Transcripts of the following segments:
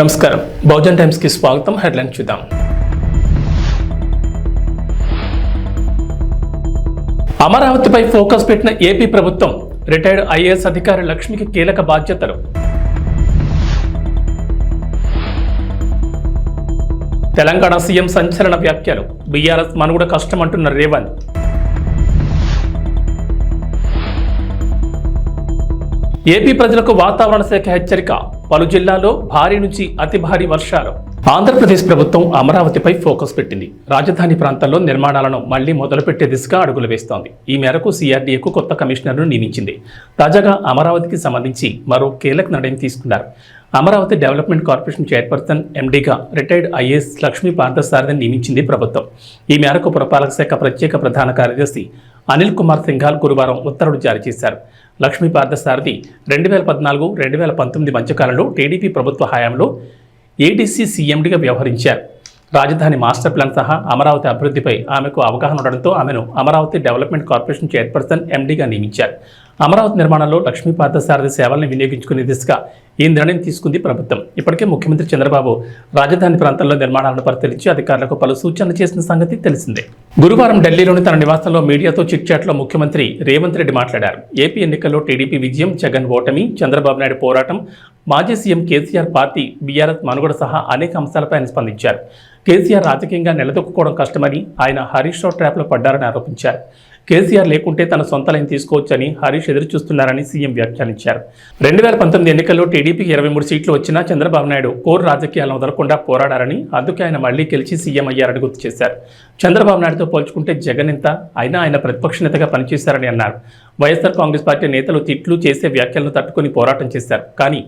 నమస్కారం బహుజన్ టైమ్స్ కి స్వాగతం. హెడ్లైన్ చూద్దాం. అమరావతిపై ఫోకస్ పెట్టిన ఏపీ ప్రభుత్వం, రిటైర్డ్ ఐఏఎస్ అధికారి లక్ష్మికి కీలక బాధ్యతలు. తెలంగాణ సీఎం సంచలన వ్యాఖ్యలు, బీఆర్ఎస్ మనుగడ కష్టమంటున్న రేవంత్. ఏపీ ప్రజలకు వాతావరణ శాఖ హెచ్చరిక, పలు జిల్లాల్లో భారీ నుంచి అతి భారీ వర్షాలు. ఆంధ్రప్రదేశ్ ప్రభుత్వం అమరావతిపై ఫోకస్ పెట్టింది. రాజధాని ప్రాంతాల్లో నిర్మాణాలను మళ్లీ మొదలుపెట్టే దిశగా అడుగులు వేస్తోంది. ఈ మేరకు సిఆర్డీఏకు కొత్త కమిషనర్ను నియమించింది. తాజాగా అమరావతికి సంబంధించి మరో కీలక నిర్ణయం తీసుకున్నారు. అమరావతి డెవలప్మెంట్ కార్పొరేషన్ చైర్పర్సన్ ఎండీగా రిటైర్డ్ ఐఏఎస్ లక్ష్మీ పార్థసారథిని నియమించింది ప్రభుత్వం. ఈ మేరకు పురపాలక శాఖ ప్రత్యేక ప్రధాన కార్యదర్శి అనిల్ కుమార్ సింఘాల్ గురువారం ఉత్తర్వులు జారీ చేశారు. లక్ష్మీ పార్థసారథి 2014-2019 మధ్యకాలంలో టీడీపీ ప్రభుత్వ హయాంలో ఏడీసీ సీఎండీగా వ్యవహరించారు. రాజధాని మాస్టర్ ప్లాన్ సహా అమరావతి అభివృద్ధిపై ఆమెకు అవగాహన ఉండడంతో ఆమెను అమరావతి డెవలప్మెంట్ కార్పొరేషన్ చైర్పర్సన్ ఎండీగా నియమించారు. అమరావతి నిర్మాణంలో లక్ష్మీ పార్థసారథి సేవలను వినియోగించుకునే దిశగా ఈ నిర్ణయం తీసుకుంది ప్రభుత్వం. ఇప్పటికే ముఖ్యమంత్రి చంద్రబాబు రాజధాని ప్రాంతాల్లో నిర్మాణాలను పరిశీలించి అధికారులకు పలు సూచనలు చేసిన సంగతి తెలిసిందే. గురువారం ఢిల్లీలోని తన నివాసంలో మీడియాతో చిట్చాట్లో ముఖ్యమంత్రి రేవంత్ రెడ్డి మాట్లాడారు. ఏపీ ఎన్నికల్లో టీడీపీ విజయం, జగన్ ఓటమి, చంద్రబాబు నాయుడు పోరాటం, మాజీ సీఎం కేసీఆర్ పార్టీ, బీఆర్ఎస్ మనుగడ సహా అనేక అంశాలపై ఆయన స్పందించారు. కేసీఆర్ రాజకీయంగా నిలదొక్కుకోవడం కష్టమని, ఆయన హరీష్ రావు ట్రాప్లో పడ్డారని ఆరోపించారు. కేసీఆర్ లేకుంటే తన సొంత లైన్ తీసుకోవచ్చని హరీష్ ఎదురు చూస్తున్నారని సీఎం వ్యాఖ్యానించారు. 2019 ఎన్నికల్లో టీడీపీకి 23 సీట్లు వచ్చినా చంద్రబాబు నాయుడు కోర్ రాజకీయాలను వదలకుండా పోరాడారని, అందుకే ఆయన మళ్లీ గెలిచి సీఎం అయ్యారని గుర్తు చేశారు. చంద్రబాబు నాయుడుతో పోల్చుకుంటే జగన్ ఎంత, అయినా ఆయన ప్రతిపక్ష నేతగా పనిచేశారని అన్నారు. వైఎస్ఆర్ కాంగ్రెస్ పార్టీ నేతలు తిట్లు చేసే వ్యాఖ్యలను తట్టుకుని పోరాటం చేశారు. కానీ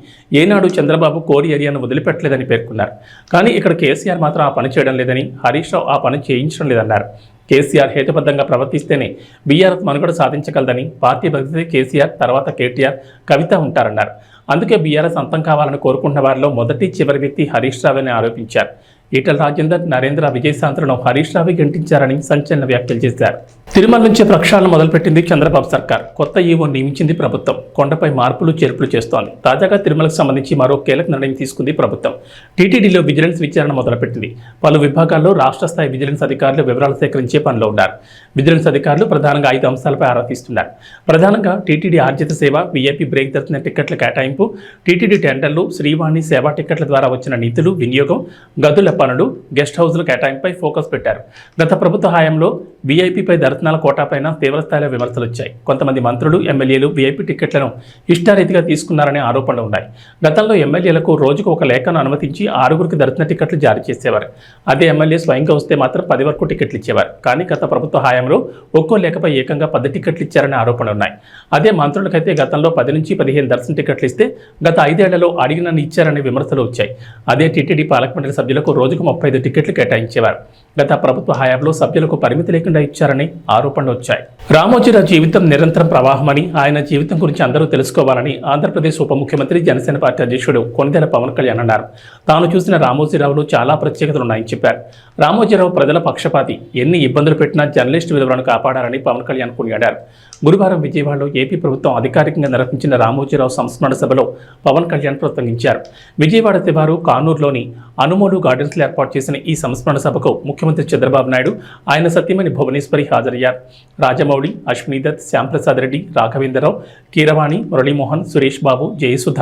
ఏనాడు చంద్రబాబు కోర్ ఏరియాను వదిలిపెట్టలేదని పేర్కొన్నారు. కానీ ఇక్కడ కేసీఆర్ మాత్రం ఆ పని చేయడం లేదని, హరీష్ రావు ఆ పని చేయించడం లేదన్నారు. కేసీఆర్ హేతుబద్ధంగా ప్రవర్తిస్తేనే బీఆర్ఎస్ మనుగడ సాధించగలదని, పార్టీ బతికితే కేసీఆర్, తర్వాత కేటీఆర్, కవిత ఉంటారన్నారు. అందుకే బీఆర్ఎస్ అంతం కావాలని కోరుకుంటున్న వారిలో మొదటి చివరి వ్యక్తి హరీష్ రావు అని ఆరోపించారు. ఈటల రాజేందర్, నరేంద్ర, విజయశాంతులను హరీష్ రావు గెంటించారని సంచలన వ్యాఖ్యలు చేశారు. తిరుమల నుంచి ప్రక్షాళన మొదలుపెట్టింది చంద్రబాబు సర్కార్. కొత్త ఈవో నియమించింది ప్రభుత్వం. కొండపై మార్పులు చేర్పులు చేస్తోంది. తాజాగా తిరుమలకు సంబంధించి మరో కీలక నిర్ణయం తీసుకుంది ప్రభుత్వం. టీటీడీలో విజిలెన్స్ విచారణ మొదలుపెట్టింది. పలు విభాగాల్లో రాష్ట్ర స్థాయి విజిలెన్స్ అధికారులు వివరాలు సేకరించే పనిలో ఉన్నారు. విజిలెన్స్ అధికారులు ప్రధానంగా 5 అంశాలపై ఆరా తీస్తున్నారు. ప్రధానంగా టీటీడీ ఆర్జిత సేవ, వీఐపీ బ్రేక్ దర్శన టికెట్ల కేటాయింపు, టీటీడీ టెండర్లు, శ్రీవాణి సేవా టికెట్ల ద్వారా వచ్చిన నిధులు వినియోగం, గదుల పనులు, గెస్ట్ హౌస్ల కేటాయింపై ఫోకస్ పెట్టారు. గత ప్రభుత్వ హయాంలో వీఐపీపై దర్శనాల కోటాపైన తీవ్రస్థాయిలో విమర్శలు వచ్చాయి. కొంతమంది మంత్రులు, ఎమ్మెల్యేలు వీఐపీ టికెట్లను ఇష్టారీతిగా తీసుకున్నారనే ఆరోపణలు ఉన్నాయి. గతంలో ఎమ్మెల్యేలకు రోజుకు ఒక లేఖను అనుమతించి 6గురికి దర్శన టికెట్లు జారీ చేసేవారు. అదే ఎమ్మెల్యే స్వయంగా వస్తే మాత్రం 10 వరకు టికెట్లు ఇచ్చేవారు. కానీ గత ప్రభుత్వ హయాంలో ఒక్కో లేఖపై ఏకంగా 10 టికెట్లు ఇచ్చారనే ఆరోపణలు ఉన్నాయి. అదే మంత్రులకైతే గతంలో 10 నుంచి 15 దర్శన టికెట్లు ఇస్తే గత 5 ఏళ్లలో అడిగినన్ని ఇచ్చారనే విమర్శలు వచ్చాయి. అదే టీటీడీ పాలక మండలి సభ్యులకు రోజుకు 35 టికెట్లు కేటాయించేవారు. గత ప్రభుత్వ హయాంలో సభ్యులకు పరిమితి లేకుండా ఇచ్చారని ఆరోపణలు వచ్చాయి. రామోజీరావు జీవితం నిరంతరం ప్రవాహమని, ఆయన జీవితం గురించి అందరూ తెలుసుకోవాలని ఆంధ్రప్రదేశ్ ఉప ముఖ్యమంత్రి, జనసేన పార్టీ అధ్యక్షుడు కొణిదెల పవన్ కళ్యాణ్ అన్నారు. తాను చూసిన రామోజీరావులో చాలా ప్రత్యేకతలున్నాయని చెప్పారు. రామోజీరావు ప్రజల పక్షపాతి, ఎన్ని ఇబ్బందులు పెట్టినా జర్నలిస్టు విలువలను కాపాడారని పవన్ కళ్యాణ్ కొనియాడారు. గురువారం విజయవాడలో ఏపీ ప్రభుత్వం అధికారికంగా నిర్వహించిన రామోజీరావు సంస్మరణ సభలో పవన్ కళ్యాణ్ ప్రసంగించారు. విజయవాడ శివారు కానూరులోని అనుమోలు గార్డెన్స్లో ఏర్పాటు చేసిన ఈ సంస్మరణ సభకు ముఖ్యమంత్రి చంద్రబాబు నాయుడు, ఆయన సతీమణి భువనేశ్వరి హాజరయ్యారు. రాజమౌళి, అశ్వినీదత్, శ్యాంప్రసాద్ రెడ్డి, రాఘవేంద్రరావు, కీరవాణి, మురళీమోహన్, సురేష్ బాబు, జయసుధ,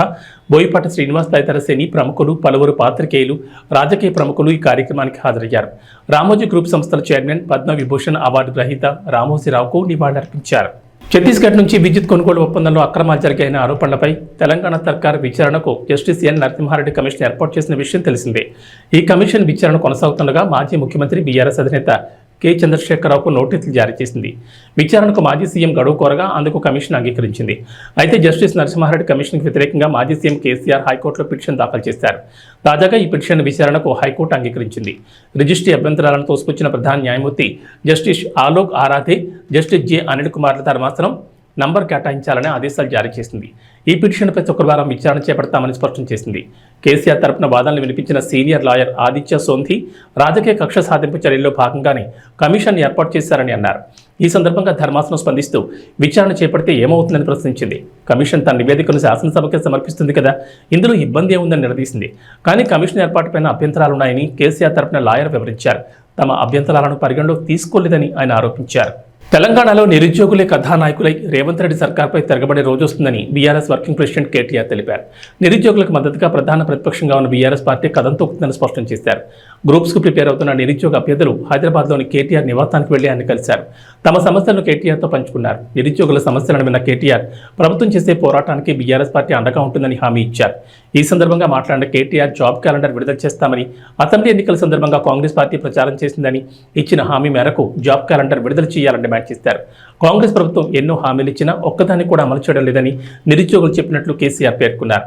బోయపాటి శ్రీనివాస్ తదితర సినీ ప్రముఖులు, పలువురు పాత్రికేయులు, రాజకీయ ప్రముఖులు ఈ కార్యక్రమానికి హాజరయ్యారు. రామోజీ గ్రూప్ సంస్థల చైర్మన్, పద్మవిభూషణ్ అవార్డు గ్రహీత రామోజీరావుకు నివాళులర్పించారు. ఛత్తీస్గఢ్ నుంచి విద్యుత్ కొనుగోలు ఒప్పందంలో అక్రమాలు జరిగాయన్న ఆరోపణలపై తెలంగాణ సర్కార్ విచారణకు జస్టిస్ ఎన్ నరసింహారెడ్డి కమిషన్ ఏర్పాటు చేసిన విషయం తెలిసిందే. ఈ కమిషన్ విచారణ కొనసాగుతుండగా మాజీ ముఖ్యమంత్రి, బీఆర్ఎస్ అధినేత కె చంద్రశేఖరరావుకు నోటీసులు జారీ చేసింది. విచారణకు మాజీ సీఎం గడువు కోరగా అందుకు కమిషన్ అంగీకరించింది. అయితే జస్టిస్ నరసింహారెడ్డి కమిషన్కు వ్యతిరేకంగా మాజీ సీఎం కేసీఆర్ హైకోర్టులో పిటిషన్ దాఖలు చేశారు. తాజాగా ఈ పిటిషన్ విచారణకు హైకోర్టు అంగీకరించింది. రిజిస్ట్రీ అభ్యంతరాలను తోసిపుచ్చిన ప్రధాన న్యాయమూర్తి justice Alok Aradhe, justice J Anil కుమార్ల ధర్మాసనం నంబర్ కేటాయించాలని ఆదేశాలు జారీ చేసింది. ఈ పిటిషన్పై శుక్రవారం విచారణ చేపడతామని స్పష్టం చేసింది. కేసీఆర్ తరపున వాదనలు వినిపించిన సీనియర్ లాయర్ ఆదిత్య సోంధి రాజకీయ కక్ష సాధింపు చర్యల్లో భాగంగానే కమిషన్ ఏర్పాటు చేశారని అన్నారు. ఈ సందర్భంగా ధర్మాసనం స్పందిస్తూ విచారణ చేపడితే ఏమవుతుందని ప్రశ్నించింది. కమిషన్ తన నివేదికను శాసనసభకే సమర్పిస్తుంది కదా, ఇందులో ఇబ్బంది ఏముందని నిలదీసింది. కానీ కమిషన్ ఏర్పాటుపైన అభ్యంతరాలున్నాయని కేసీఆర్ తరపున లాయర్ వివరించారు. తమ అభ్యంతరాలను పరిగణలోకి తీసుకోలేదని ఆయన ఆరోపించారు. తెలంగాణలో నిరుద్యోగులే కథానాయకులై రేవంత్ రెడ్డి సర్కార్పై తిరగబడే రోజు వస్తుందని బీఆర్ఎస్ వర్కింగ్ ప్రెసిడెంట్ కేటీఆర్ తెలిపారు. నిరుద్యోగులకు మద్దతుగా ప్రధాన ప్రతిపక్షంగా ఉన్న బీఆర్ఎస్ పార్టీ కథం తొక్కుతుందని స్పష్టం చేశారు. గ్రూప్స్కు ప్రిపేర్ అవుతున్న నిరుద్యోగ అభ్యర్థులు హైదరాబాద్లోని కేటీఆర్ నివాసానికి వెళ్లి ఆయన కలిశారు. తమ సమస్యలను కేటీఆర్తో పంచుకున్నారు. నిరుద్యోగుల సమస్యలను విన్న కేటీఆర్ ప్రభుత్వం చేసే పోరాటానికి బీఆర్ఎస్ పార్టీ అండగా ఉంటుందని హామీ ఇచ్చారు. ఈ సందర్భంగా మాట్లాడిన కేటీఆర్ జాబ్ క్యాలెండర్ విడుదల చేస్తామని, అసెంబ్లీ ఎన్నికల సందర్భంగా కాంగ్రెస్ పార్టీ ప్రచారం చేసిందని, ఇచ్చిన హామీ మేరకు జాబ్ క్యాలెండర్ విడుదల చేయాలని డిమాండ్ చేశారు. కాంగ్రెస్ ప్రభుత్వం ఎన్నో హామీలు ఇచ్చినా ఒక్కదాన్ని కూడా అమలు చేయడం లేదని నిరుద్యోగులు చెప్పినట్లు కేసీఆర్ పేర్కొన్నారు.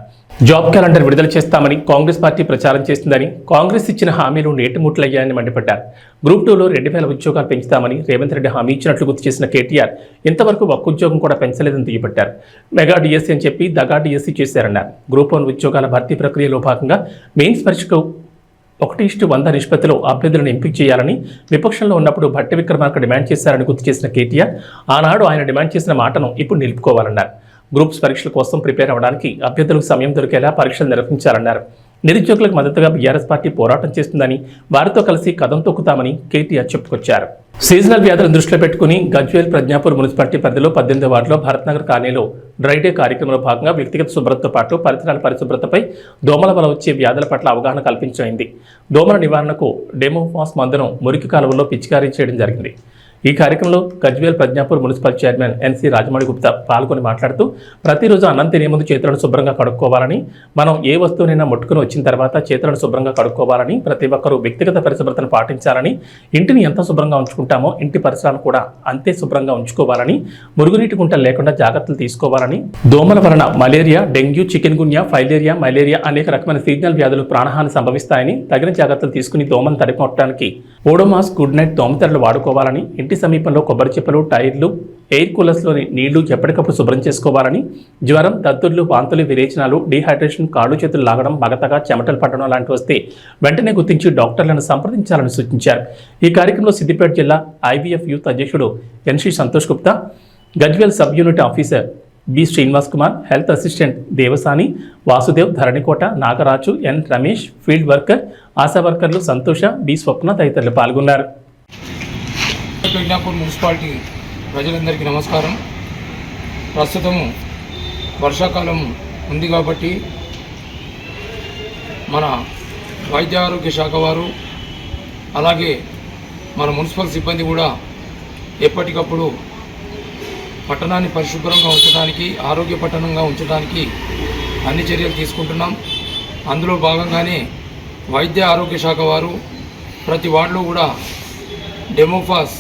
జాబ్ క్యాలెండర్ విడుదల చేస్తామని కాంగ్రెస్ పార్టీ ప్రచారం చేసిందని, కాంగ్రెస్ ఇచ్చిన హామీలు నేటిముట్లయ్యాయని మండిపడ్డారు. గ్రూప్ 2లో 2000 ఉద్యోగాలు పెంచుతామని రేవంత్ రెడ్డి హామీ ఇచ్చినట్లు గుర్తు చేసిన కేటీఆర్ ఇంతవరకు ఒక్క ఉద్యోగం కూడా పెంచలేదని దుయ్యబట్టారు. మెగా డిఎస్సీ అని చెప్పి దగా డిఎస్సీ చేశారన్నారు. గ్రూప్ 1 ఉద్యోగాల భర్తీ ప్రక్రియలో భాగంగా మెయిన్స్ పరీక్షకు 1:100 నిష్పత్తిలో అభ్యర్థులను ఎంపిక చేయాలని విపక్షంలో ఉన్నప్పుడు భట్టి విక్రమార్క డిమాండ్ చేశారని గుర్తు చేసిన కేటీఆర్ ఆనాడు ఆయన డిమాండ్ చేసిన మాటను ఇప్పుడు నిలుపుకోవాలన్నారు. గ్రూప్స్ పరీక్షల కోసం ప్రిపేర్ అవ్వడానికి అభ్యర్థులకు సమయం దొరికేలా పరీక్షలు నిర్వహించాలన్నారు. నిరుద్యోగులకు మద్దతుగా బీఆర్ఎస్ పార్టీ పోరాటం చేస్తుందని, వారితో కలిసి కదం తొక్కుతామని కేటీఆర్ చెప్పుకొచ్చారు. సీజనల్ వ్యాధులను దృష్టిలో పెట్టుకుని గజ్వేల్ ప్రజ్ఞాపూర్ మున్సిపాలిటీ పరిధిలో 18వ వార్డులో భరత్నగర్ కాలనీలో డ్రై డే కార్యక్రమంలో భాగంగా వ్యక్తిగత శుభ్రతతో పాటు పరిసరాల పరిశుభ్రతపై దోమల వల్ల వచ్చే వ్యాధుల పట్ల అవగాహన కల్పించైంది. దోమల నివారణకు డెమోఫాస్ మందును మురికి కాలువల్లో పిచికారీ చేయడం జరిగింది. ఈ కార్యక్రమంలో Gajwel Pragnapur municipal chairman NC Rajamouli Gupta పాల్గొని మాట్లాడుతూ ప్రతిరోజు అన్నం తినే ముందు చేతులను శుభ్రంగా కడుక్కోవాలని, మనం ఏ వస్తువునైనా ముట్టుకుని వచ్చిన తర్వాత చేతులను శుభ్రంగా కడుక్కోవాలని, ప్రతి ఒక్కరూ వ్యక్తిగత పరిశుభ్రతను పాటించాలని, ఇంటిని ఎంత శుభ్రంగా ఉంచుకుంటామో ఇంటి పరిసరాలను కూడా అంతే శుభ్రంగా ఉంచుకోవాలని, మురుగునీటి గుంటలు లేకుండా జాగ్రత్తలు తీసుకోవాలని, దోమల వలన malaria, dengue, chikungunya, filaria, malaria అనేక రకమైన సీజనల్ వ్యాధులు ప్రాణహాని సంభవిస్తాయని, తగిన జాగ్రత్తలు తీసుకుని దోమను తరిమొట్టడానికి ఓడోమాస్ గుడ్ నైట్ దోమతెరలు వాడుకోవాలని, ఇంటి సమీపంలో కొబ్బరి చిప్పలు, టైర్లు, ఎయిర్ కూలర్స్లోని నీళ్లు ఎప్పటికప్పుడు శుభ్రం చేసుకోవాలని, జ్వరం, దద్దుర్లు, వాంతులు, విరేచనాలు, డీహైడ్రేషన్, కాళ్ళు చేతులు లాగడం, మగతగా చెమటలు పట్టడం లాంటివి వస్తే వెంటనే గుర్తించి డాక్టర్లను సంప్రదించాలని సూచించారు. ఈ కార్యక్రమంలో సిద్దిపేట జిల్లా ఐవీఎఫ్ యూత్ అధ్యక్షుడు NC Santosh Gupta, Gajwel sub unit officer B Srinivas Kumar, health assistant Devasani, Vasudev, Dharanikota, Nagaraju, N Ramesh, field worker, Asha వర్కర్లు సంతోష, బి స్వప్న తదితరులు పాల్గొన్నారు. ప్రజ్ఞాపూర్ మున్సిపాలిటీ ప్రజలందరికీ నమస్కారం. ప్రస్తుతము వర్షాకాలం ఉంది కాబట్టి మన వైద్య ఆరోగ్య శాఖ వారు అలాగే మన మున్సిపల్ సిబ్బంది కూడా ఎప్పటికప్పుడు పట్టణాన్ని పరిశుభ్రంగా ఉంచడానికి, ఆరోగ్య పట్టణంగా ఉంచడానికి అన్ని చర్యలు తీసుకుంటున్నాం. అందులో భాగంగానే వైద్య ఆరోగ్య శాఖ వారు ప్రతి వార్డులో కూడా డెమోఫాస్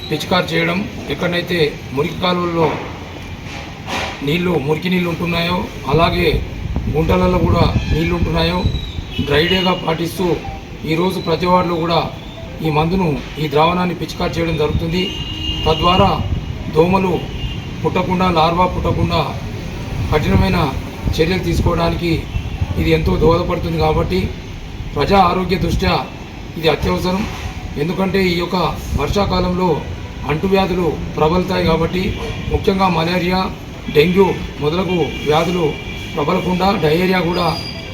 పిచికారి చేయడం, ఎక్కడైతే మురికి కాలువల్లో మురికి నీళ్ళు ఉంటున్నాయో అలాగే గుంటలలో కూడా నీళ్ళు ఉంటున్నాయో డ్రై డేగా పాటిస్తూ ఈరోజు ప్రతి వార్డులో కూడా ఈ మందును, ఈ ద్రావణాన్ని పిచికారి చేయడం జరుగుతుంది. తద్వారా దోమలు పుట్టకుండా, లార్వా పుట్టకుండా కఠినమైన చర్యలు తీసుకోవడానికి ఇది ఎంతో దోహదపడుతుంది. కాబట్టి ప్రజా ఆరోగ్య దృష్ట్యా ఇది అత్యవసరం. ఎందుకంటే ఈ యొక్క వర్షాకాలంలో అంటువ్యాధులు ప్రబలుతాయి కాబట్టి, ముఖ్యంగా మలేరియా, డెంగ్యూ మొదలగు వ్యాధులు ప్రబలకుండా, డయేరియా కూడా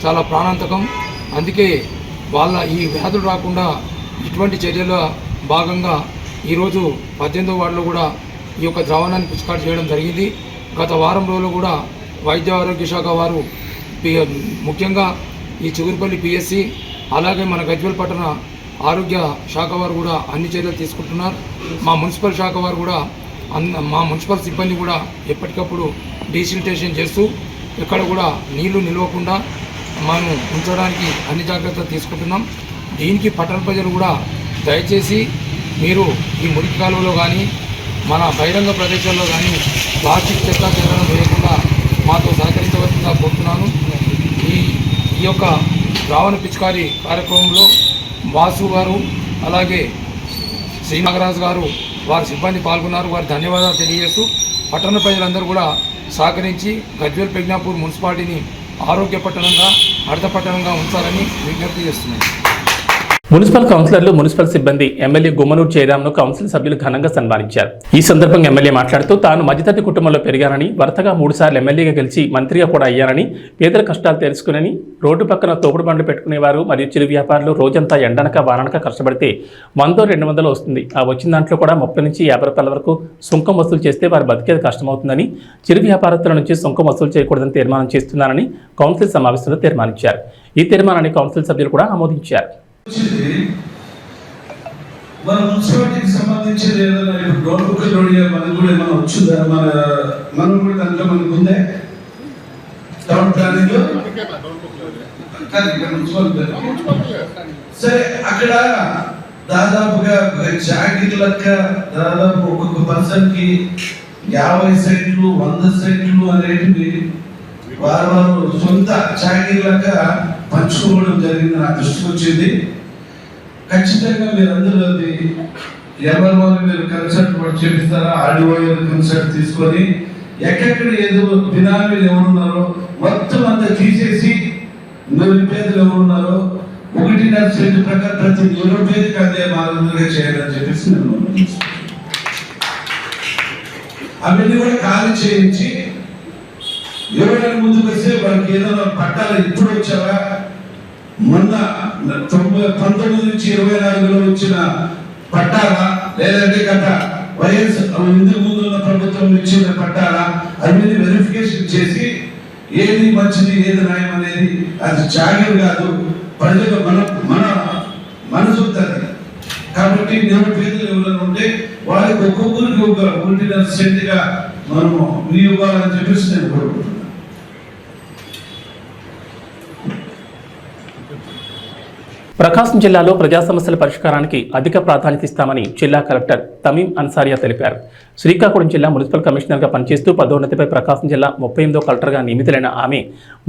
చాలా ప్రాణాంతకం. అందుకే ఈ వ్యాధులు రాకుండా ఇటువంటి చర్యల భాగంగా ఈరోజు 18వ వార్డులో కూడా ఈ యొక్క ద్రావణాన్ని పిచికారి చేయడం జరిగింది. గత వారం రోజులు కూడా వైద్య ఆరోగ్య శాఖ వారు ముఖ్యంగా ఈ చిగురుపల్లి పిఎస్సి అలాగే మన గజ్వేల్ పట్టణ ఆరోగ్య శాఖ వారు కూడా అన్ని చర్యలు తీసుకుంటున్నారు. మా మున్సిపల్ శాఖ వారు కూడా మా మున్సిపల్ సిబ్బంది కూడా ఎప్పటికప్పుడు డీసిల్టేషన్ చేస్తూ ఎక్కడ కూడా నీళ్లు నిలవకుండా మనం ఉంచడానికి అన్ని జాగ్రత్తలు తీసుకుంటున్నాం. దీనికి పట్టణ ప్రజలు కూడా దయచేసి మీరు ఈ మురికి కాలువలో కానీ మన బహిరంగ ప్రదేశాల్లో కానీ ప్లాస్టిక్ చెత్త చెదరడం వేయకుండా మాతో సహకరించవలసిందిగా కోరుతున్నాను. ఈ యొక్క ద్రావణ పిచికారి కార్యక్రమంలో వాసు గారు అలాగే శ్రీనాగరాజు గారు వారి సిబ్బంది పాల్గొన్నారు. వారి ధన్యవాదాలు తెలియజేస్తూ పట్టణ ప్రజలందరూ కూడా సహకరించి గజ్వేల్ ప్రజ్ఞాపూర్ మున్సిపాలిటీని ఆరోగ్య పట్టణంగా హరిత పట్టణంగా ఉంచాలని విజ్ఞప్తి చేస్తున్నాను. మున్సిపల్ కౌన్సిలర్లు, మున్సిపల్ సిబ్బంది ఎమ్మెల్యే గుమ్మనూరు జయరాంను కౌన్సిల్ సభ్యులు ఘనంగా సన్మానించారు. ఈ సందర్భంగా ఎమ్మెల్యే మాట్లాడుతూ తాను మధ్యతరగతి కుటుంబంలో పెరిగానని, వరుసగా 3 సార్లు ఎమ్మెల్యేగా గెలిచి మంత్రిగా కూడా అయ్యానని, పేదల కష్టాలు తెలుసుకునని, రోడ్డు పక్కన తోపుడు బండ్లు పెట్టుకునేవారు మరియు చిరు వ్యాపారులు రోజంతా ఎండనక వాననక కష్టపడితే 100-200 వస్తుంది. ఆ వచ్చిన దాంట్లో కూడా 30 నుంచి 50 రూపాయల వరకు సుంకం వసూలు చేస్తే వారు బతికేది కష్టమవుతుందని, చిరు వ్యాపారస్తుల నుంచి సుంకం వసూలు చేయకూడదని తీర్మానం చేస్తున్నానని కౌన్సిల్ సమావేశంలో తీర్మానించారు. ఈ తీర్మానాన్ని కౌన్సిల్ సభ్యులు కూడా ఆమోదించారు. మన మున్సిపాలిటీకి సంబంధించి ఏదైనా ఇప్పుడు డోర్ బుక్ మనకు కూడా ఏమైనా వచ్చిందా? మనం కూడా దాంట్లో మనకు ఉందే టౌన్ ప్లానింగ్ లో సరే. అక్కడ దాదాపుగా జాగిర్ లెక్క దాదాపు ఒక్కొక్క పర్సన్ కి 50 సెంట్లు 100 సెంట్లు అనేటివి వారు సొంత జాగిర్ లెక్క పంచుకోవడం జరిగింది. నా దృష్టికి వచ్చింది. ఖచ్చితంగా మీరందరూ అది ఎవరు మీరు కన్సల్ట్ చేపిస్తారా? ఆడియో కన్సల్ట్ తీసుకొని ఎక్కడెక్కడ ఏదో బినామీలు ఎవరున్నారో మొత్తం అంతా తీసేసి నిరుపేదలు ఎవరున్నారో 1.5 సెంట్ ప్రకారం ప్రతి నిరుపేదకి అందే మార్గంగా చేయాలని చెప్పేసి నేను అవన్నీ కూడా ఖాళీ చేయించి ఎవరైనా ముందుకు వస్తే వాళ్ళకి ఏదైనా పట్టాలు ఇప్పుడు వచ్చావా, మొన్న 19 నుంచి 24లో వచ్చిన పట్టాలా, లేదంటే గత వైఎస్ ఇందుకు ముందు ఉన్న ప్రభుత్వం ఇచ్చిన పట్టాలా, అవన్నీ వెరిఫికేషన్ చేసి ఏది మంచిది ఏది న్యాయం అనేది అది జాగ్రత్త కాదు, ప్రజలు మన మనసు కాబట్టి నిరుపేదలు ఎవరైనా ఉంటే వాళ్ళకి ఒక్కొక్కరికి ఒక 1.5 సెంట్గా మనము ఇవ్వాలని చెప్పేసి నేను కోరుకుంటున్నాను. ప్రకాశం జిల్లాలో ప్రజా సమస్యల పరిష్కారానికి అధిక ప్రాధాన్యత ఇస్తామని జిల్లా కలెక్టర్ తమీం అన్సారియా తెలిపారు. శ్రీకాకుళం జిల్లా మున్సిపల్ కమిషనర్గా పనిచేస్తూ పదోన్నతిపై ప్రకాశం జిల్లా 38వ కలెక్టర్గా నియమితులైన ఆమె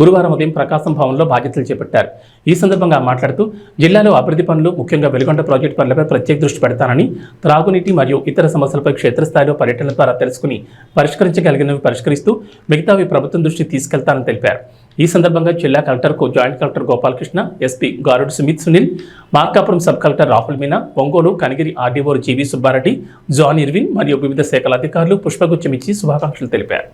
గురువారం ఉదయం ప్రకాశం భవన్లో బాధ్యతలు చేపట్టారు. ఈ సందర్భంగా మాట్లాడుతూ జిల్లాలో అభివృద్ధి పనులు, ముఖ్యంగా వెలుగొండ ప్రాజెక్టు పనులపై ప్రత్యేక దృష్టి పెడతానని, త్రాగునీటి మరియు ఇతర సమస్యలపై క్షేత్రస్థాయిలో పర్యటనల ద్వారా తెలుసుకుని పరిష్కరించగలిగినవి పరిష్కరిస్తూ మిగతావి ప్రభుత్వం దృష్టికి తీసుకెళ్తానని తెలిపారు. ఈ సందర్భంగా జిల్లా కలెక్టర్కు జాయింట్ కలెక్టర్ గోపాలకృష్ణ, ఎస్పీ గారుడు Sumit Sunil, Markapuram sub collector Rahul Meena, Ongole Kanigiri RDO GV Subbareddy, John Irwin మరియు వివిధ శాఖల అధికారులు పుష్పగుచ్చం ఇచ్చి శుభాకాంక్షలు తెలిపారు.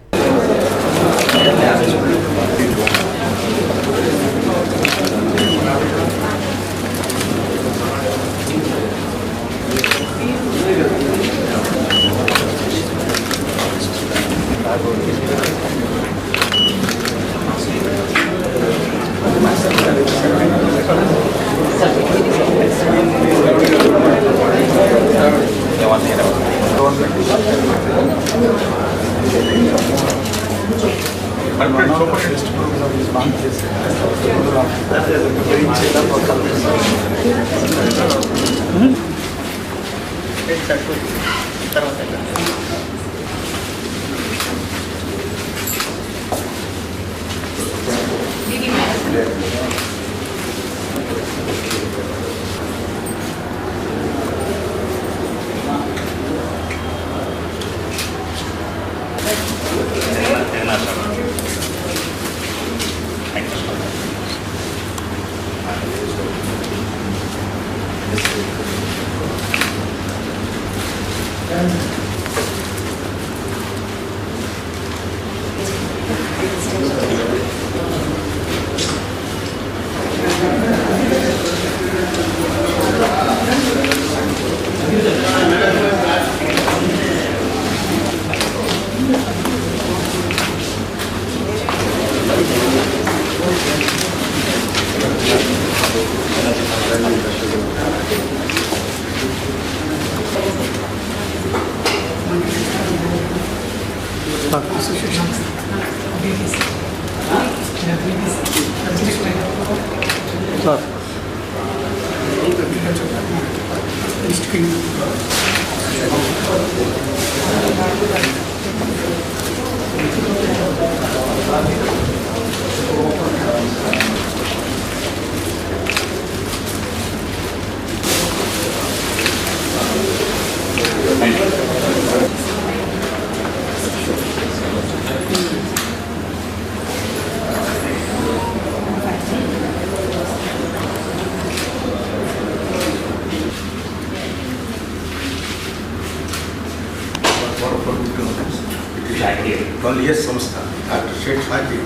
12 సంస్థ. డాక్టర్ షేక్ షాకి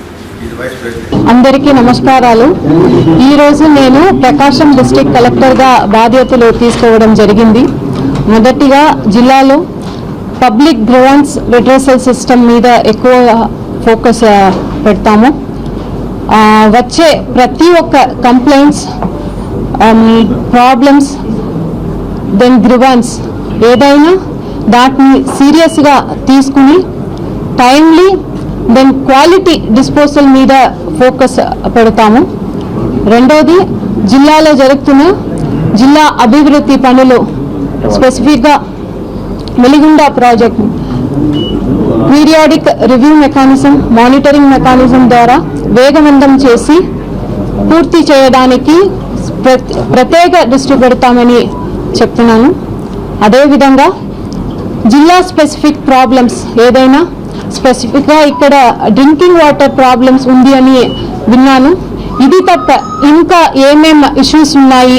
ఇది వైస్ ప్రెసిడెంట్. అందరికీ నమస్కారాలు. ఈరోజు నేను ప్రకాశం డిస్ట్రిక్ట్ కలెక్టర్గా బాధ్యతలు తీసుకోవడం జరిగింది. మొదటిగా జిల్లాలో పబ్లిక్ గ్రీవెన్స్ రిడ్రెసల్ సిస్టమ్ మీద ఎక్కువ ఫోకస్ పెడతాము. వచ్చే ప్రతి ఒక్క కంప్లైంట్స్, ప్రాబ్లమ్స్, దెన్ గ్రీవెన్స్ ఏదైనా దాన్ని సీరియస్గా తీసుకుని టైమ్లీ దెన్ క్వాలిటీ డిస్పోజల్ మీద ఫోకస్ పెడతాము. రెండోది, జిల్లాలో జరుగుతున్న జిల్లా అభివృద్ధి పనులు, స్పెసిఫిక్గా Veligonda project periodic review mechanism, monitoring mechanism ద్వారా వేగవంతం చేసి పూర్తి చేయడానికి ప్రత్యేక దృష్టి పెడతామని చెప్తున్నాను. అదేవిధంగా జిల్లా స్పెసిఫిక్ ప్రాబ్లమ్స్ ఏదైనా, స్పెసిఫిక్గా ఇక్కడ డ్రింకింగ్ వాటర్ ప్రాబ్లమ్స్ ఉంది అని విన్నాను. ఇది తప్ప ఇంకా ఏమేమి ఇష్యూస్ ఉన్నాయి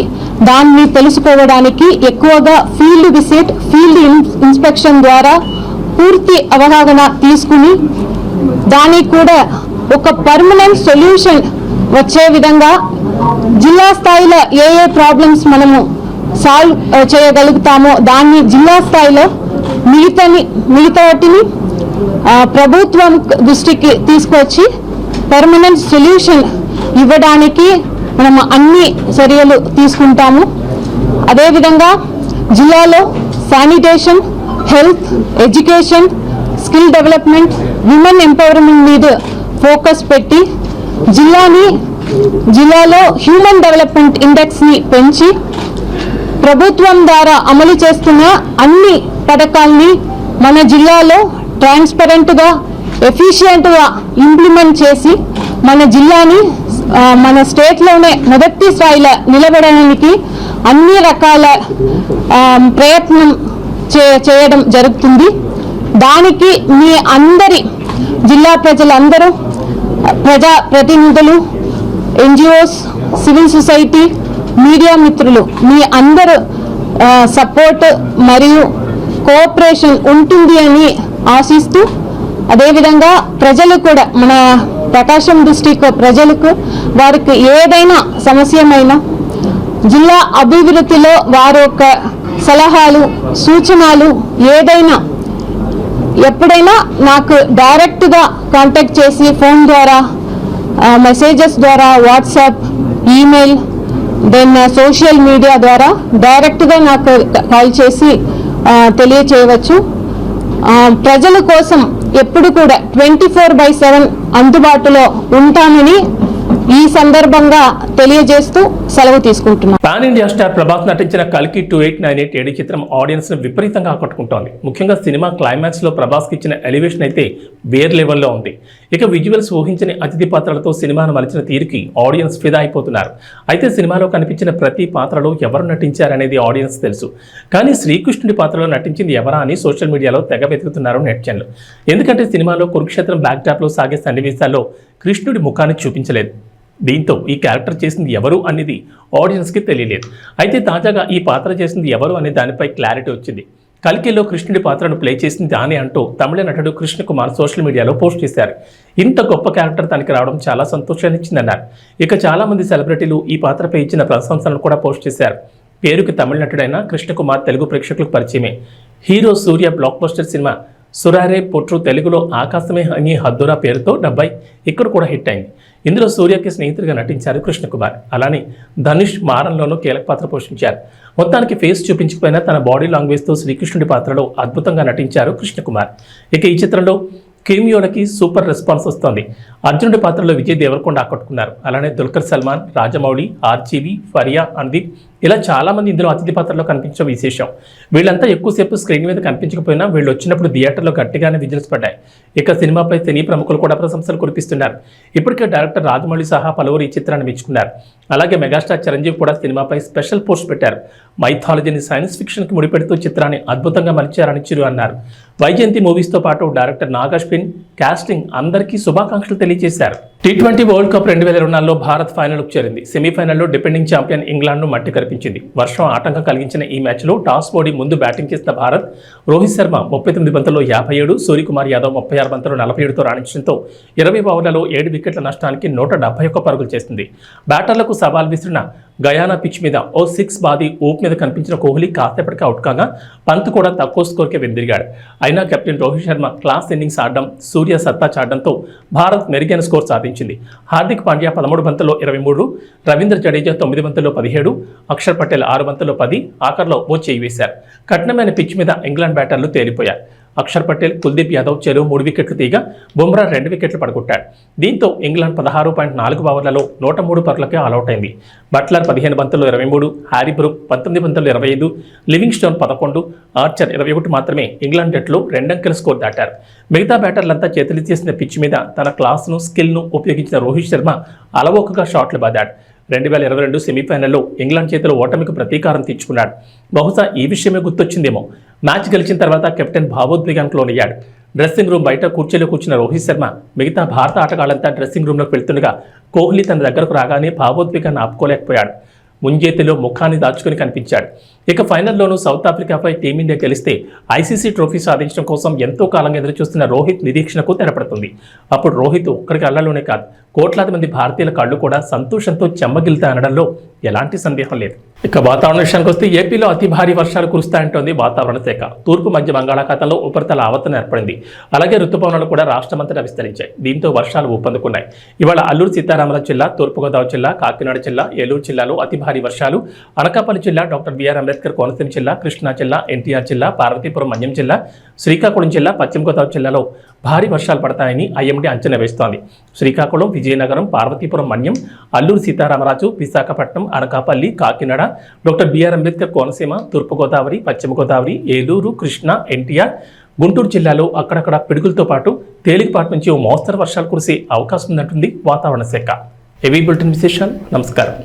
దాన్ని తెలుసుకోవడానికి ఎక్కువగా ఫీల్డ్ విజిట్, ఫీల్డ్ ఇన్స్పెక్షన్ ద్వారా పూర్తి అవగాహన తీసుకుని దానికి కూడా ఒక పర్మనెంట్ సొల్యూషన్ వచ్చే విధంగా జిల్లా స్థాయిలో ఏ ఏ ప్రాబ్లమ్స్ మనము సాల్వ్ చేయగలుగుతామో దాన్ని జిల్లా స్థాయిలో మిగతాటిని ప్రభుత్వం దృష్టికి తీసుకొచ్చి పర్మనెంట్ సొల్యూషన్ ఇవ్వడానికి మనం అన్ని చర్యలు తీసుకుంటాము. అదేవిధంగా జిల్లాలో sanitation, health, education, skill development, women empowerment మీద ఫోకస్ పెట్టి జిల్లాలో హ్యూమన్ డెవలప్మెంట్ ఇండెక్స్ని పెంచి ప్రభుత్వం ద్వారా అమలు చేస్తున్న అన్ని పథకాల్ని మన జిల్లాలో ట్రాన్స్పరెంట్గా, ఎఫిషియెంట్గా ఇంప్లిమెంట్ చేసి మన జిల్లాని మన స్టేట్లోనే మొదటి స్థాయిలో నిలబడడానికి అన్ని రకాల ప్రయత్నం చేయడం జరుగుతుంది. దానికి మీ అందరి జిల్లా ప్రజలందరూ, ప్రజా ప్రతినిధులు, ఎన్జిఓస్, సివిల్ సొసైటీ, మీడియా మిత్రులు మీ అందరూ సపోర్ట్ మరియు కోఆపరేషన్ ఉంటుంది అని ఆశిస్తూ, అదేవిధంగా ప్రజలు కూడా, మన ప్రకాశం డిస్ట్రిక్ట్ ప్రజలకు వారికి ఏదైనా సమస్యమైనా జిల్లా అభివృద్ధిలో వారి యొక్క సలహాలు, సూచనలు ఏదైనా ఎప్పుడైనా నాకు డైరెక్ట్గా కాంటాక్ట్ చేసి ఫోన్ ద్వారా, మెసేజెస్ ద్వారా, WhatsApp, email, then social media ద్వారా డైరెక్ట్గా నాకు కాల్ చేసి తెలియచేయవచ్చు. ప్రజల కోసం ఎప్పుడు కూడా 24/7 అందుబాటులో ఉంటామని ఈ సందర్భంగా తెలియజేస్తూ సెలవు తీసుకుంటున్నాను. పాన్ ఇండియా స్టార్ ప్రభాస్ నటించిన కల్కి 2898 ఏడి చిత్రం ఆడియన్స్ ను విపరీతంగా ఆకట్టుకుంటోంది. ముఖ్యంగా సినిమా క్లైమాక్స్ లో ప్రభాస్ కి ఇచ్చిన ఎలివేషన్ అయితే వేర్ లెవెల్లో ఉంది. ఇక విజువల్స్ ఊహించని అతిథి పాత్రలతో సినిమాను మలిచిన తీరుకి ఆడియన్స్ ఫిదా అయిపోతున్నారు. అయితే సినిమాలో కనిపించిన ప్రతి పాత్రలో ఎవరు నటించారనేది ఆడియన్స్ తెలుసు. కానీ శ్రీకృష్ణుడి పాత్రలో నటించింది ఎవరా అని సోషల్ మీడియాలో తెగ వెతుకుతున్నారు నెటిజన్లు. ఎందుకంటే సినిమాలో కురుక్షేత్రం బ్యాక్ డ్రాప్ లో సాగే సన్నివేశాల్లో కృష్ణుడి ముఖాన్ని చూపించలేదు. దీంతో ఈ క్యారెక్టర్ చేసింది ఎవరు అనేది ఆడియన్స్కి తెలియలేదు. అయితే తాజాగా ఈ పాత్ర చేసింది ఎవరు అనే దానిపై క్లారిటీ వచ్చింది. కల్కిలో కృష్ణుడి పాత్రను ప్లే చేసింది దాని అంటూ తమిళ నటుడు కృష్ణకుమార్ సోషల్ మీడియాలో పోస్ట్ చేశారు. ఇంత గొప్ప క్యారెక్టర్ తనకి రావడం చాలా సంతోషాన్ని ఇచ్చిందన్నారు. ఇక చాలా మంది సెలబ్రిటీలు ఈ పాత్రపై ఇచ్చిన ప్రశంసలను కూడా పోస్ట్ చేశారు. పేరుకి తమిళ నటుడైన కృష్ణకుమార్ తెలుగు ప్రేక్షకులకు పరిచయమే. హీరో సూర్య బ్లాక్ బస్టర్ సినిమా సురారే పొట్రు తెలుగులో ఆకాశమే అని హద్దురా పేరుతో 70 ఇక్కడ కూడా హిట్ అయింది. ఇందులో సూర్యకి స్నేహితుడిగా నటించారు కృష్ణకుమార్. అలానే ధనుష్ మారంలోనూ కీలక పాత్ర పోషించారు. మొత్తానికి ఫేస్ చూపించకపోయినా తన బాడీ లాంగ్వేజ్తో శ్రీకృష్ణుడి పాత్రలో అద్భుతంగా నటించారు కృష్ణకుమార్. ఇక ఈ చిత్రంలో కెమియోలకి సూపర్ రెస్పాన్స్ వస్తోంది. అర్జునుడి పాత్రలో విజయ్ దేవరకొండ ఆకట్టుకున్నారు. అలానే దుల్కర్ సల్మాన్, రాజమౌళి, ఆర్జీవి, ఫరియా, అనుదీప్ ఇలా చాలా మంది ఇందులో అతిథి పాత్రలో కనిపించడం విశేషం. వీళ్ళంతా ఎక్కువసేపు స్క్రీన్ మీద కనిపించకపోయినా వీళ్ళు వచ్చినప్పుడు థియేటర్లో గట్టిగానే విజిల్స్ పడ్డాయి. ఇక సినిమాపై సినీ ప్రముఖులు కూడా ప్రశంసలు కురిపిస్తున్నారు. ఇప్పటికే డైరెక్టర్ రాజమౌళి సహా పలువురు ఈ చిత్రాన్ని మెచ్చుకున్నారు. అలాగే మెగాస్టార్ చిరంజీవి కూడా సినిమాపై స్పెషల్ పోస్ట్ పెట్టారు. మైథాలజీని సైన్స్ ఫిక్షన్కి ముడిపెడుతూ చిత్రాన్ని అద్భుతంగా మలిచారని చిరు అన్నారు. వైజయంతి మూవీస్తో పాటు డైరెక్టర్ నాగ్ అశ్విన్, కాస్టింగ్ అందరికీ శుభాకాంక్షలు తెలియజేశారు. T20 వరల్డ్ కప్ 2024లో భారత్ ఫైనల్కు చేరింది. సెమీఫైనల్లో డిపెండింగ్ ఛాంపియన్ ఇంగ్లాండ్ను మట్టి కరిపించింది. వర్షం ఆటంకం కలిగించిన ఈ మ్యాచ్లో టాస్ ఓడి ముందు బ్యాటింగ్ చేసిన భారత్ రోహిత్ శర్మ 39 బంతుల్లో 57, సూర్యకుమార్ యాదవ్ 36 బంతులు 47తో రాణించడంతో 20 ఓవర్లలో 7 వికెట్ల నష్టానికి 171 పరుగులు చేసింది. బ్యాటర్లకు సవాల్ విసిరిన గయానా పిచ్ మీద ఓ 6 బాది ఊపు మీద కనిపించిన కోహ్లీ కాసేపటికి అవుట్ కాగా పంత్ కూడా తక్కువ స్కోర్కే వెనుదిరిగాడు. అయినా captain Rohit Sharma class innings ఆడడం, సూర్య సత్తా చాటడంతో భారత్ మెరుగైన స్కోర్ సాధించింది. హార్దిక్ పాండ్యా 13 బంతుల్లో 23, రవీంద్ర జడేజా 9 బంతుల్లో 17, అక్షర్ పటేల్ 6 బంతుల్లో 10 ఆఖర్లో ఓ చేయి వేశారు. కఠినమైన పిచ్ మీద ఇంగ్లాండ్ బ్యాటర్లు తేలిపోయారు. అక్షర్ పటేల్, కుల్దీప్ యాదవ్ చెరో 3 వికెట్లు తీగా బుమ్రా 2 వికెట్లు పడగొట్టాడు. దీంతో ఇంగ్లాండ్ 16.4 ఓవర్లలో 103 పరుగులకే ఆలౌట్ అయింది. బట్లర్ 15 బంతుల్లో 23, హ్యారీ బ్రూక్ 19 బంతుల్లో 25, లివింగ్స్టోన్ 11, ఆర్చర్ 21 మాత్రమే ఇంగ్లాండ్ జట్టులో 2 అంకెల స్కోర్ దాటారు. మిగతా బ్యాటర్లంతా చేతులెత్తేసిన పిచ్ మీద తన క్లాస్ను, స్కిల్ను ఉపయోగించిన రోహిత్ శర్మ అలవోకగా షాట్లు బాదాడు. 2022 సెమీఫైనల్లో ఇంగ్లాండ్ చేతిలో ఓటమికి ప్రతీకారం తీర్చుకున్నాడు. బహుశా ఈ విషయమే గుర్తొచ్చిందేమో. మ్యాచ్ గెలిచిన తర్వాత కెప్టెన్ భావోద్వేగానికి లోనయ్యాడు. డ్రెస్సింగ్ రూమ్ బయట కుర్చీలో కూర్చున్న రోహిత్ శర్మ మిగతా భారత ఆటగాళ్లంతా డ్రెస్సింగ్ రూమ్లోకి వెళ్తుండగా కోహ్లీ తన దగ్గరకు రాగానే భావోద్వేగాన్ని ఆపుకోలేకపోయాడు. ముంజేతిలో ముఖాన్ని దాచుకుని కనిపించాడు. ఇక ఫైనల్లోనూ సౌత్ ఆఫ్రికాపై టీమిండియా గెలిస్తే ఐసీసీ ట్రోఫీ సాధించడం కోసం ఎంతో కాలంగా ఎదురుచూస్తున్న రోహిత్ నిరీక్షణకు తెరపడుతుంది. అప్పుడు రోహిత్ ఒక్కడికి అళ్లలోనే కాదు, కోట్లాది మంది భారతీయుల కళ్ళు కూడా సంతోషంతో చెమ్మగిల్తా అనడంలో ఎలాంటి సందేహం లేదు. ఇక వాతావరణ విషయానికి వస్తే ఏపీలో అతి భారీ వర్షాలు కురుస్తాయంటోంది వాతావరణ శాఖ. తూర్పు మధ్య బంగాళాఖాతంలో ఉపరితల ఆవర్తనం ఏర్పడింది. అలాగే రుతుపవనాలు కూడా రాష్ట్రమంతటా విస్తరించాయి. దీంతో వర్షాలు ఊపందుకున్నాయి. ఇవాళ అల్లూరు సీతారామరాజు జిల్లా, తూర్పుగోదావరి జిల్లా, కాకినాడ జిల్లా, ఏలూరు జిల్లాలో అతి భారీ వర్షాలు, అనకాపల్లి జిల్లా, డాక్టర్ బిఆర్ అంబేద్కర్ కోనసీమ జిల్లా, కృష్ణా జిల్లా, ఎన్టీఆర్ జిల్లా, పార్వతీపురం మన్యం జిల్లా, శ్రీకాకుళం జిల్లా, పశ్చిమ గోదావరి జిల్లాలో భారీ వర్షాలు పడతాయని ఐఎండీ అంచనా వేస్తోంది. శ్రీకాకుళం, విజయనగరం, పార్వతీపురం మన్యం, అల్లూరు సీతారామరాజు, విశాఖపట్నం, అనకాపల్లి, కాకినాడ, డాక్టర్ బిఆర్ అంబేద్కర్ కోనసీమ, తూర్పుగోదావరి, పశ్చిమ గోదావరి, ఏలూరు, కృష్ణా, ఎన్టీఆర్, గుంటూరు జిల్లాలో అక్కడక్కడ పిడుగులతో పాటు తేలికపాటి నుంచి ఓ మోస్తరు వర్షాలు కురిసే అవకాశం ఉందంటుంది వాతావరణ శాఖ. ఏవీ బులెటిన్ విశేషాలు. నమస్కారం.